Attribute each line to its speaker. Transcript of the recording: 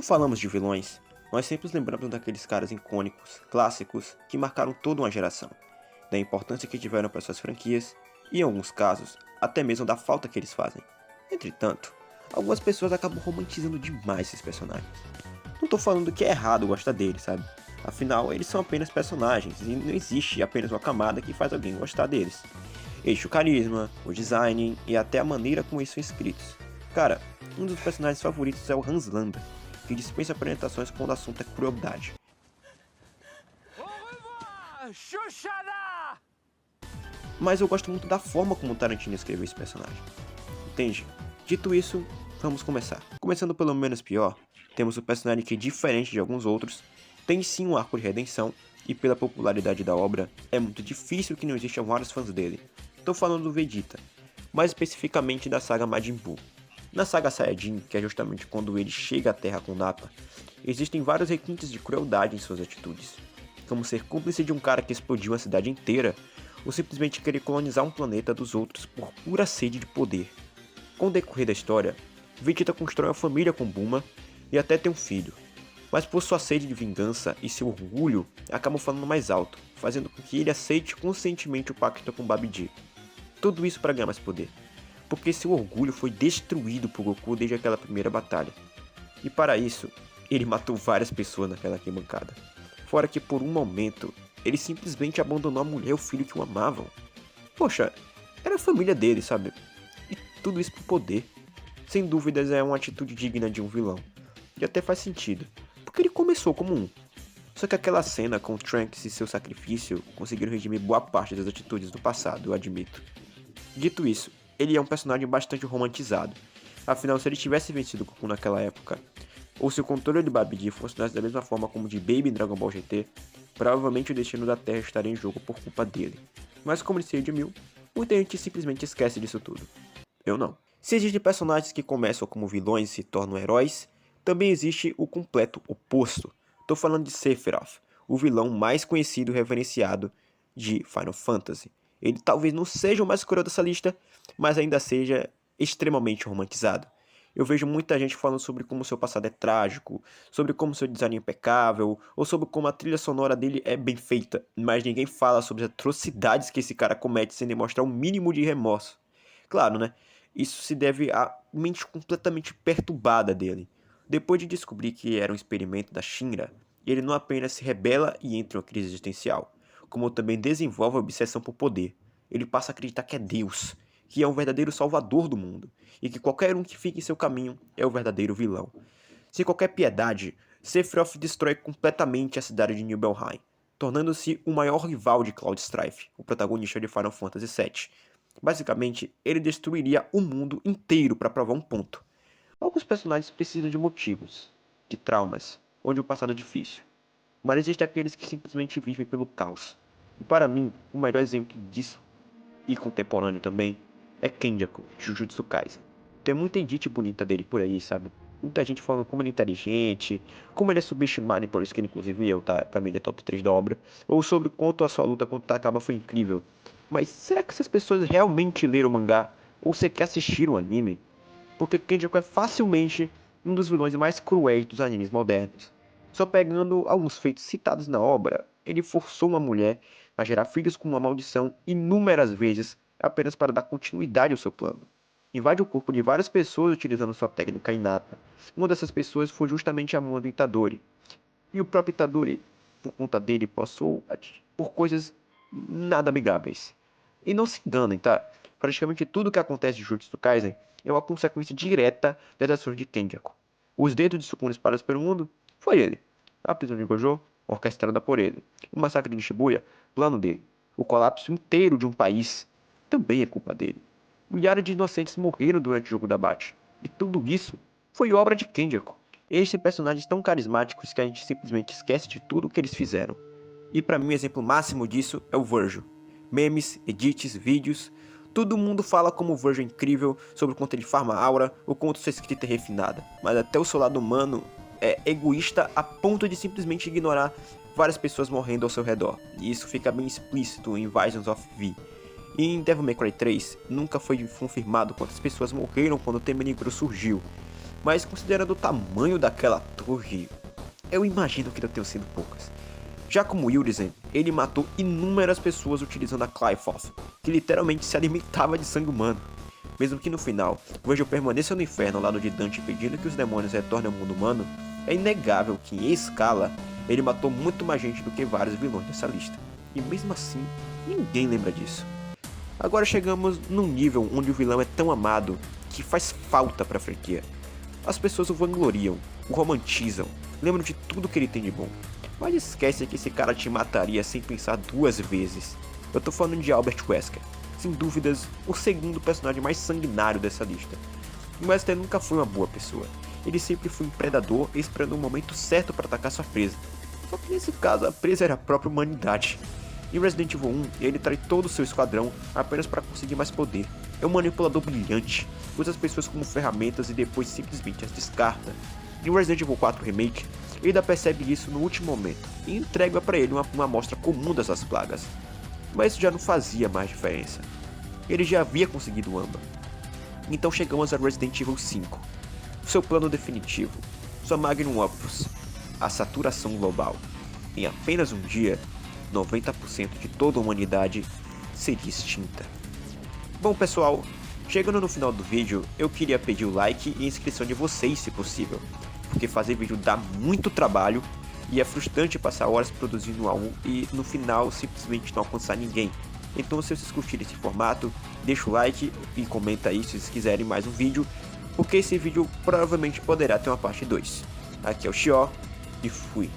Speaker 1: Quando falamos de vilões, nós sempre lembramos daqueles caras icônicos, clássicos, que marcaram toda uma geração, da importância que tiveram para suas franquias e, em alguns casos, até mesmo da falta que eles fazem. Entretanto, algumas pessoas acabam romantizando demais esses personagens. Não tô falando que é errado gostar deles, sabe? Afinal, eles são apenas personagens e não existe apenas uma camada que faz alguém gostar deles. Existe o carisma, o design e até a maneira como eles são escritos. Cara, um dos personagens favoritos é o Hans Landa, que dispensa apresentações quando o assunto é crueldade. Mas eu gosto muito da forma como Tarantino escreveu esse personagem. Entende? Dito isso, vamos começar. Começando pelo menos pior, temos o personagem que, diferente de alguns outros, tem sim um arco de redenção, e pela popularidade da obra, é muito difícil que não existam vários fãs dele. Tô falando do Vegeta, mais especificamente da saga Majin Buu. Na saga Saiyajin, que é justamente quando ele chega à Terra com Nappa, existem vários requintes de crueldade em suas atitudes, como ser cúmplice de um cara que explodiu uma cidade inteira, ou simplesmente querer colonizar um planeta dos outros por pura sede de poder. Com o decorrer da história, Vegeta constrói uma família com Bulma e até tem um filho, mas por sua sede de vingança e seu orgulho, acabam falando mais alto, fazendo com que ele aceite conscientemente o pacto com Babidi. Tudo isso para ganhar mais poder, porque seu orgulho foi destruído por Goku desde aquela primeira batalha. E para isso, ele matou várias pessoas naquela arquibancada. Fora que por um momento, ele simplesmente abandonou a mulher e o filho que o amavam. Poxa, era a família dele, sabe? E tudo isso por poder. Sem dúvidas é uma atitude digna de um vilão. E até faz sentido, porque ele começou como um. Só que aquela cena com Trunks e seu sacrifício conseguiram redimir boa parte das atitudes do passado, eu admito. Dito isso, ele é um personagem bastante romantizado. Afinal, se ele tivesse vencido Goku naquela época, ou se o controle de Babidi funcionasse da mesma forma como o de Baby em Dragon Ball GT, provavelmente o destino da Terra estaria em jogo por culpa dele. Mas como ele se redimiu, muita gente simplesmente esquece disso tudo. Eu não. Se existem personagens que começam como vilões e se tornam heróis, também existe o completo oposto. Tô falando de Sephiroth, o vilão mais conhecido e reverenciado de Final Fantasy. Ele talvez não seja o mais cruel dessa lista, mas ainda seja extremamente romantizado. Eu vejo muita gente falando sobre como seu passado é trágico, sobre como seu design é impecável, ou sobre como a trilha sonora dele é bem feita, mas ninguém fala sobre as atrocidades que esse cara comete sem demonstrar um mínimo de remorso. Claro, né? Isso se deve à mente completamente perturbada dele. Depois de descobrir que era um experimento da Shinra, ele não apenas se rebela e entra em uma crise existencial, como também desenvolve a obsessão por poder. Ele passa a acreditar que é Deus, que é um verdadeiro salvador do mundo, e que qualquer um que fique em seu caminho é o verdadeiro vilão. Sem qualquer piedade, Sephiroth destrói completamente a cidade de Nibelheim, tornando-se o maior rival de Cloud Strife, o protagonista de Final Fantasy VII. Basicamente, ele destruiria o mundo inteiro para provar um ponto. Alguns personagens precisam de motivos, de traumas, onde o passado é difícil. Mas existem aqueles que simplesmente vivem pelo caos. E para mim, o melhor exemplo disso, e contemporâneo também, é Kenjaku, de Jujutsu Kaisen. Tem muita gente bonita dele por aí, sabe? Muita gente falando como ele é inteligente, como ele é subestimado, e por isso que ele, inclusive eu, tá? Pra mim ele é top 3 da obra. Ou sobre quanto a sua luta contra o Takaba foi incrível. Mas será que essas pessoas realmente leram o mangá? Ou sequer assistiram o anime? Porque Kenjaku é facilmente um dos vilões mais cruéis dos animes modernos. Só pegando alguns feitos citados na obra, ele forçou uma mulher a gerar filhos com uma maldição inúmeras vezes apenas para dar continuidade ao seu plano. Invade o corpo de várias pessoas utilizando sua técnica inata. Uma dessas pessoas foi justamente a mãe do Itadori. E o próprio Itadori, por conta dele, passou por coisas nada amigáveis. E não se enganem, tá? Praticamente tudo que acontece em Jujutsu Kaisen é uma consequência direta das ações de Kenjaku. Os dedos de Sukuna espalhados pelo mundo, foi ele. A prisão de Gojo, orquestrada por ele. O massacre de Shibuya, plano dele. O colapso inteiro de um país, também é culpa dele. Milhares de inocentes morreram durante o jogo da Bate. E tudo isso foi obra de Kenjaku. Eles são personagens tão carismáticos que a gente simplesmente esquece de tudo o que eles fizeram. E para mim o exemplo máximo disso é o Virgil. Memes, edits, vídeos, todo mundo fala como o Virgil é incrível, sobre o quanto ele farma aura, ou quanto sua escrita é refinada. Mas até o seu lado humano é egoísta a ponto de simplesmente ignorar várias pessoas morrendo ao seu redor. E isso fica bem explícito em Visions of V. E em Devil May Cry 3, nunca foi confirmado quantas pessoas morreram quando o Tema Negro surgiu. mas considerando o tamanho daquela torre, eu imagino que não tenham sido poucas. Já como Urizen, ele matou inúmeras pessoas utilizando a Qliphoth, que literalmente se alimentava de sangue humano. Mesmo que no final, Virgil permaneça no inferno ao lado de Dante pedindo que os demônios retornem ao mundo humano, é inegável que em escala, ele matou muito mais gente do que vários vilões dessa lista. E mesmo assim, ninguém lembra disso. Agora chegamos num nível onde o vilão é tão amado que faz falta pra franquia. As pessoas o vangloriam, o romantizam, lembram de tudo que ele tem de bom. Mas esquecem que esse cara te mataria sem pensar duas vezes. Eu tô falando de Albert Wesker, sem dúvidas o segundo personagem mais sanguinário dessa lista. E Wesker nunca foi uma boa pessoa. Ele sempre foi um predador esperando o momento certo para atacar sua presa. Só que nesse caso a presa era a própria humanidade. Em Resident Evil 1, ele trai todo o seu esquadrão apenas para conseguir mais poder. É um manipulador brilhante, usa as pessoas como ferramentas e depois simplesmente as descarta. Em Resident Evil 4 Remake, ele ainda percebe isso no último momento e entrega para ele uma amostra comum dessas plagas. Mas isso já não fazia mais diferença. Ele já havia conseguido o âmbar. Então chegamos a Resident Evil 5. Seu plano definitivo, sua magnum opus, a saturação global. Em apenas um dia, 90% de toda a humanidade seria extinta. Bom pessoal, chegando no final do vídeo, eu queria pedir o like e a inscrição de vocês se possível, porque fazer vídeo dá muito trabalho e é frustrante passar horas produzindo algo e no final simplesmente não alcançar ninguém. Então se vocês curtirem esse formato, deixa o like e comenta aí se vocês quiserem mais um vídeo, porque esse vídeo provavelmente poderá ter uma parte 2. Aqui é o Xió e fui.